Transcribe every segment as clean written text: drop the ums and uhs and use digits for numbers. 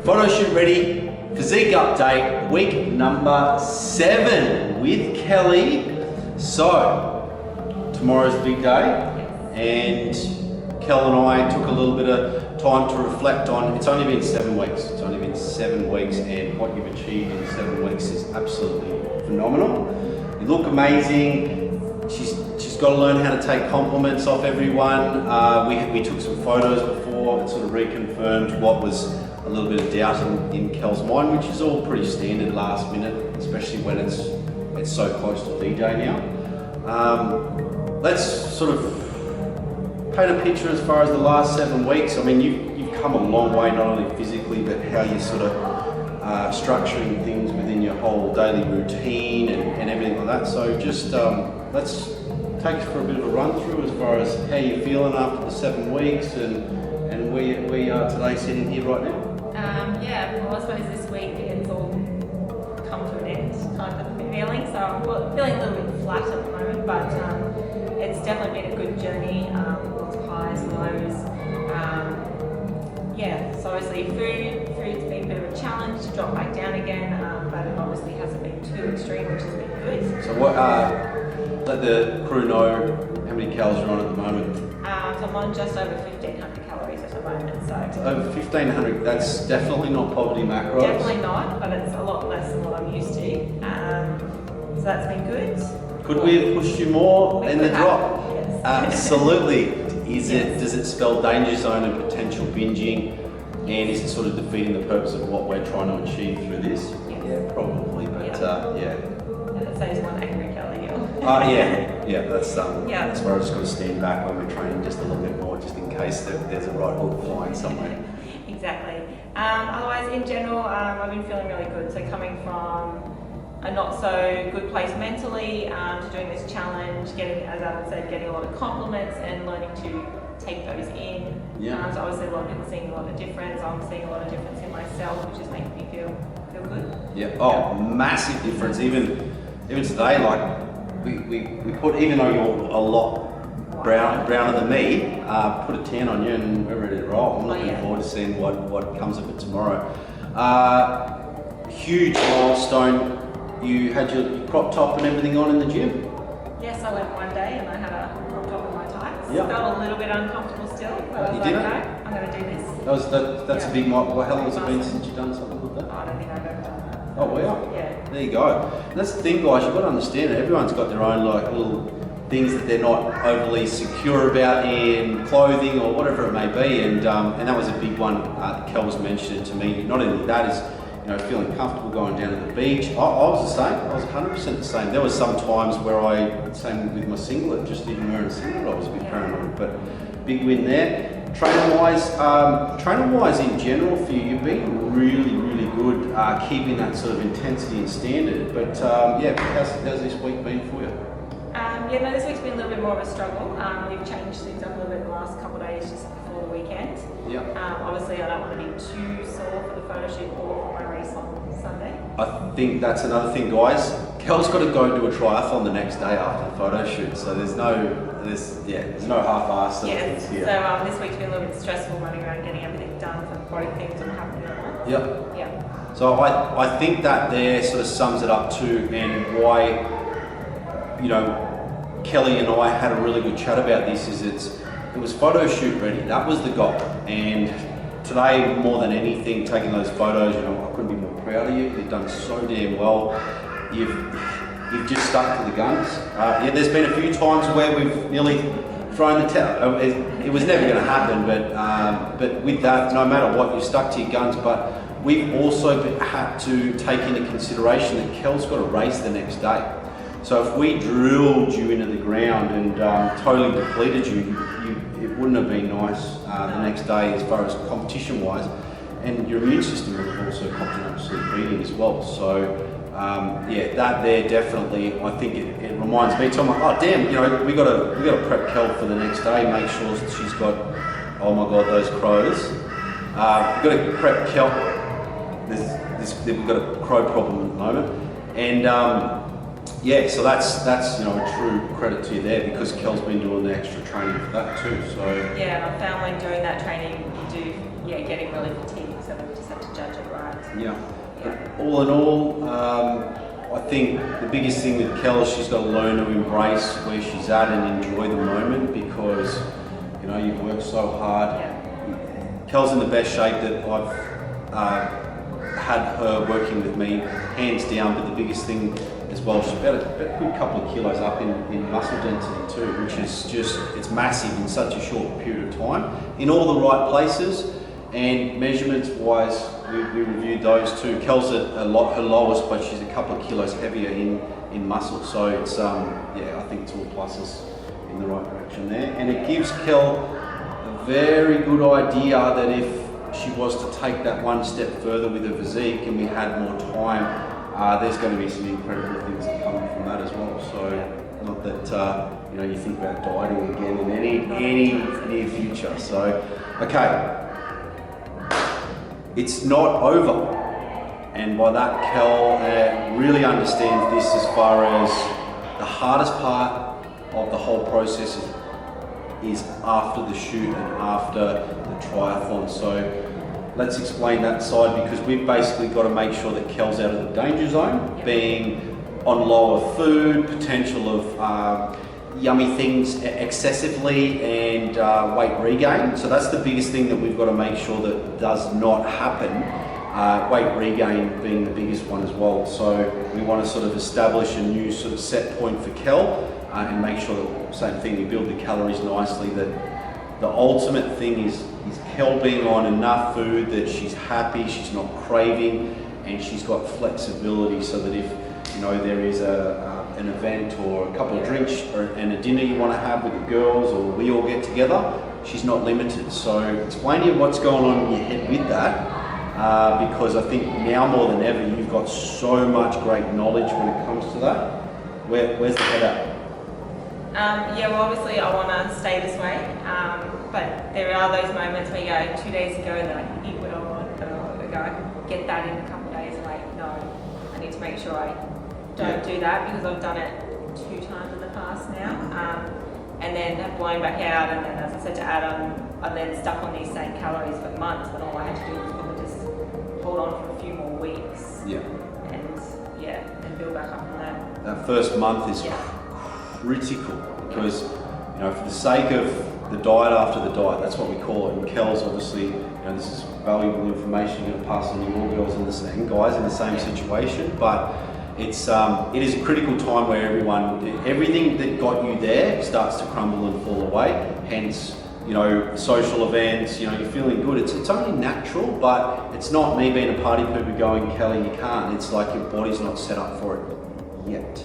Photo shoot ready, physique update, week number 7 with Kelly. So, tomorrow's the big day, and Kel and I took a little bit of time to reflect on, it's only been 7 weeks. It's only been 7 weeks, and what you've achieved in 7 weeks is absolutely phenomenal. You look amazing. She's got to learn how to take compliments off everyone. We took some photos before and sort of reconfirmed what was a little bit of doubt in Kel's mind, which is all pretty standard last minute, especially when it's so close to D-Day now. Let's sort of paint a picture as far as the last 7 weeks. I mean, you've come a long way, not only physically, but how you're sort of structuring things within your whole daily routine and everything like that. So just let's take us for a bit of a run through as far as how you're feeling after the 7 weeks and where you are today sitting here right now. Yeah, well, I suppose this week it's all come to an end, kind of feeling. So I'm feeling a little bit flat at the moment, but it's definitely been a good journey. Lots of highs, lows. So obviously food's been a bit of a challenge to drop back down again, but it obviously hasn't been too extreme, which has been good. So what? Let the crew know how many calories you're on at the moment. So I'm on just over 1,500 calories at the moment. So over 1,500. That's definitely not poverty macros. Definitely not, but it's a lot less than what I'm used to. So that's been good. Could we have pushed you more in the drop? Yes. Absolutely. Does it spell danger zone and potential binging? And is it sort of defeating the purpose of what we're trying to achieve through this? Yes. Yeah, probably. But yeah. And it saves 1 angry calorie. Yeah. That's where I just got to stand back when we're training just a little bit more, just in case there's a right hook flying somewhere. Exactly. Otherwise, in general, I've been feeling really good. So coming from a not so good place mentally to doing this challenge, getting, as Adam said, getting a lot of compliments and learning to take those in. So obviously a lot of people seeing a lot of difference. I'm seeing a lot of difference in myself, which is making me feel good. Yeah. Oh, massive difference. Even today, like we put, even though you're a lot browner than me, put a tan on you and we're ready to roll. I'm looking forward to seeing what comes of it tomorrow. Huge milestone. You had your crop top and everything on in the gym? Yes, I went one day and I had a crop top and my tights. Yep. Felt a little bit uncomfortable still, but I was like, no, I'm going to do this. That's a big milestone. How long has it been since you've done something like that? I don't think I've ever done that. Oh, wow. Yeah. There you go. And that's the thing, guys, you've got to understand it. Everyone's got their own like little things that they're not overly secure about in clothing or whatever it may be, and that was a big one that Kel was mentioning to me. Not only that is, feeling comfortable going down to the beach. I was the same. I was 100% the same. There was some times where same with my singlet, just even wearing a singlet, I was a bit paranoid, but big win there. Trainer-wise in general for you, you've been really, really good keeping that sort of intensity and standard, but how's this week been for you? This week's been a little bit more of a struggle. We've changed things up a little bit in the last couple of days just before the weekend. Obviously I don't want to be too sore for the photo shoot or for my race on Sunday. I think that's another thing, guys. Kel's got to go do a triathlon the next day after the photo shoot, so there's no half-assed things here. So this week's been a little bit stressful running around getting everything done for both things and happening at once. Yep. So I think that there sort of sums it up too, and why Kelly and I had a really good chat about this is it was photo shoot ready. That was the goal, and today more than anything, taking those photos, I couldn't be more proud of you. You've done so damn well. You've just stuck to the guns. There's been a few times where we've nearly thrown the towel. It was never going to happen, but with that, no matter what, you've stuck to your guns. But we've also had to take into consideration that Kel's got a race the next day. So if we drilled you into the ground and totally depleted you, it wouldn't have been nice the next day as far as competition-wise. And your immune system would have also copped an absolute beating as well. So that there definitely, I think it reminds me. So I'm like, oh damn, we got to prep Kel for the next day. Make sure that she's got, oh my god, those crows. We've got to prep Kel. We've got a crow problem at the moment, and so that's a true credit to you there, because Kel's been doing the extra training for that too. So I found like doing that training, you do getting really fatigued. so we just have to judge it right. Yeah. But all in all, I think the biggest thing with Kel is she's got to learn to embrace where she's at and enjoy the moment, because you know you've worked so hard. Yeah. Kel's in the best shape that I've had her working with me, hands down. But the biggest thing as well, she's about a good couple of kilos up in muscle density too, which is just, it's massive in such a short period of time, in all the right places. And measurements wise, we reviewed those too. Kel's her lowest, but she's a couple of kilos heavier in muscle. So it's, yeah, I think it's all pluses in the right direction there. And it gives Kel a very good idea that if she was to take that one step further with her physique and we had more time, there's going to be some incredible things that come from that as well. So not that you know, you think about dieting again in any near future. So okay. It's not over, and by that Kel really understands this as far as the hardest part of the whole process is after the shoot and after the triathlon. So let's explain that side, because we've basically got to make sure that Kel's out of the danger zone, being on lower food, potential of yummy things excessively, and weight regain. So that's the biggest thing that we've got to make sure that does not happen. Weight regain being the biggest one as well. So we want to sort of establish a new sort of set point for Kel and make sure that, same thing, we build the calories nicely. That the ultimate thing is Kel being on enough food that she's happy, she's not craving, and she's got flexibility, so that if you know there is an event or a couple of drinks and a dinner you want to have with the girls, or we all get together, she's not limited. So explain to you what's going on in your head with that, because I think now more than ever you've got so much great knowledge when it comes to that. Where's the head at? Yeah, well obviously I want to stay this way, but there are those moments where you go 2 days ago and then I eat what I want, and I go get that in a couple of days, and like, no, I need to make sure I don't do that, because I've done it 2 times in the past now, and then have blown back out, and then as I said to Adam, I'm then stuck on these same calories for months, when all I had to do was probably just hold on for a few more weeks, and build back up from that. That first month is critical, because you know, for the sake of the diet after the diet, that's what we call it. And Kel's obviously, you know, this is valuable information you're going to pass on to your girls and guys in the same situation, but it is a critical time where everything that got you there starts to crumble and fall away. Hence, you know, social events, you know, you're feeling good. It's only natural, but it's not me being a party pooper going, Kelly, you can't. It's like your body's not set up for it yet.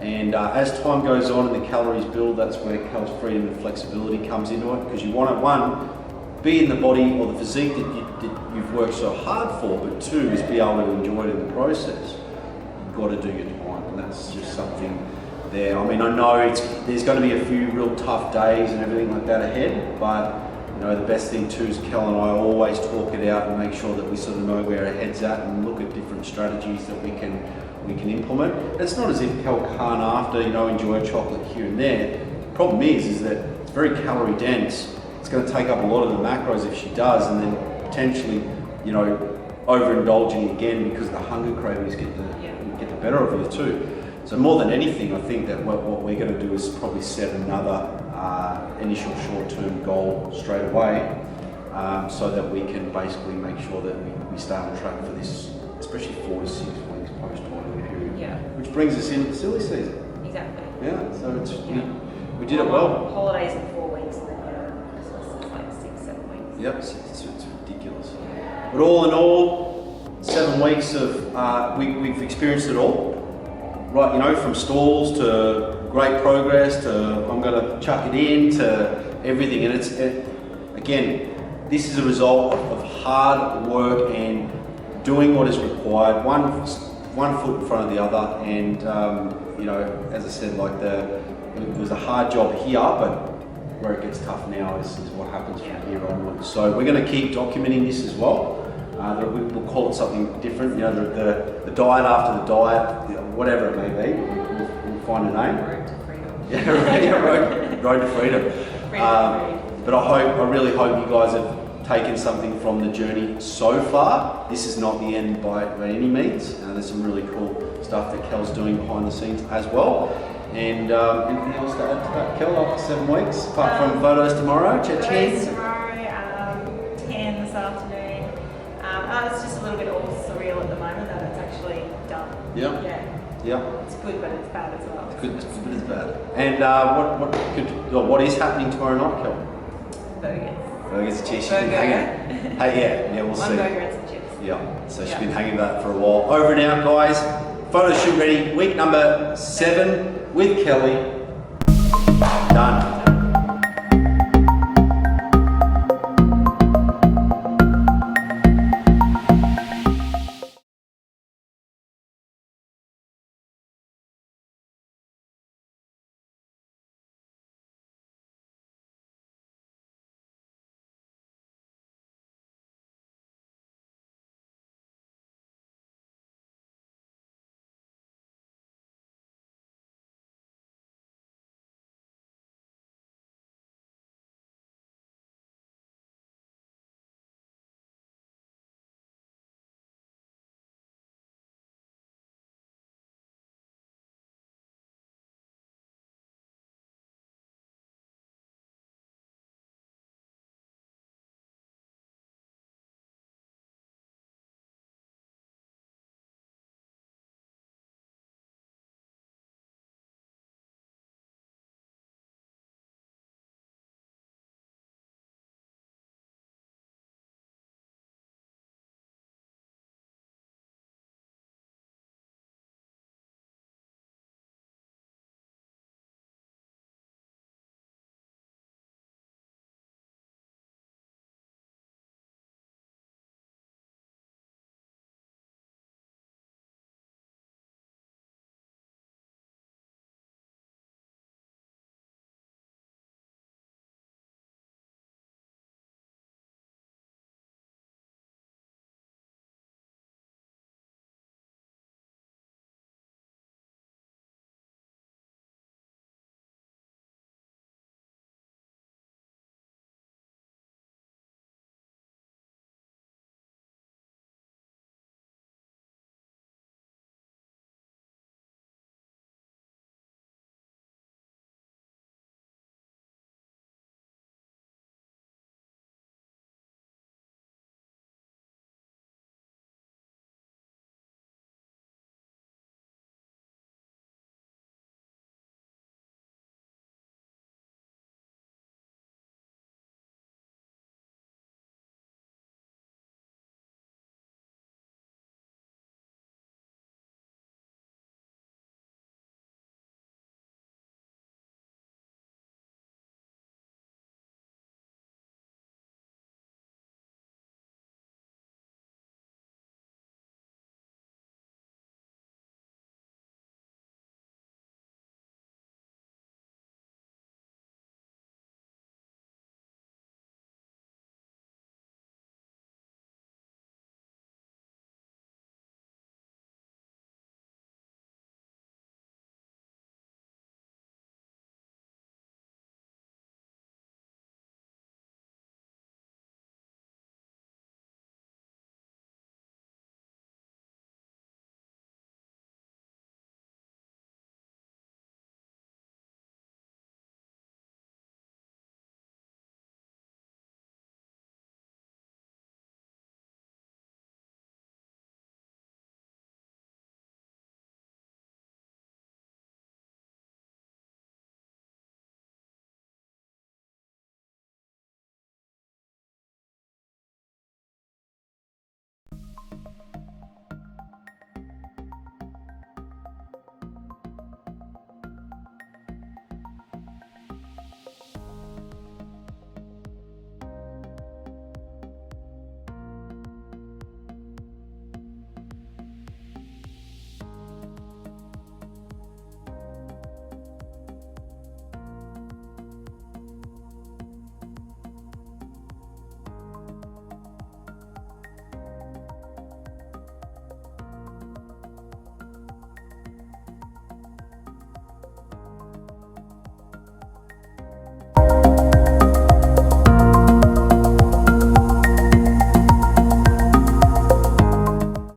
And as time goes on and the calories build, that's where Kel's freedom and flexibility comes into it, because you want to, one, be in the body or the physique that you've worked so hard for, but 2 is be able to enjoy it in the process. You've got to do your time, and that's just something there. I mean, I know there's going to be a few real tough days and everything like that ahead, but you know, the best thing too is Kel and I always talk it out and make sure that we sort of know where our head's at and look at different strategies that we can implement. It's not as if Kel can't, after, you know, enjoy chocolate here and there. The problem is that it's very calorie dense. It's going to take up a lot of the macros if she does, and then potentially, you know, overindulging again because the hunger cravings get the better of you too. So more than anything, I think that what we're going to do is probably set another initial short-term goal straight away, so that we can basically make sure that we stay on track for this, especially 4 to 6 weeks post-tournament period. Yeah. Which brings us into silly season. Exactly. Yeah. So it's we did it well. Holidays in 4 weeks, and then Christmas is like 6, 7 weeks. Yep. It's ridiculous. But all in all, 7 weeks of we've experienced it all. Right, you know, from stalls to great progress to I'm going to chuck it in to everything, and again, this is a result of hard work and doing what is required, one foot in front of the other, and you know, as I said, like it was a hard job here, but where it gets tough now is what happens from here onwards. So we're going to keep documenting this as well. We'll call it something different, you know, the diet after the diet, you know, whatever it may be. We'll find a name. Road to freedom. Road to freedom. But I really hope you guys have taken something from the journey so far. This is not the end by any means. There's some really cool stuff that Kel's doing behind the scenes as well. And anything else to add to that, Kel, after 7 weeks? Apart from photos tomorrow, photos tomorrow, 10 this afternoon. It's just a little bit all surreal at the moment that it's actually done. Yeah. Yeah. It's good, but it's bad as well. It's good, but it's bad. And what is happening tomorrow night, Kel? Burgers, cheese. She's been hanging. Hey, yeah, we'll see. One burger and some chips. Yeah, so she's been hanging that for a while. Over and out, guys. Photo shoot ready. Week number 7 with Kelly. Done.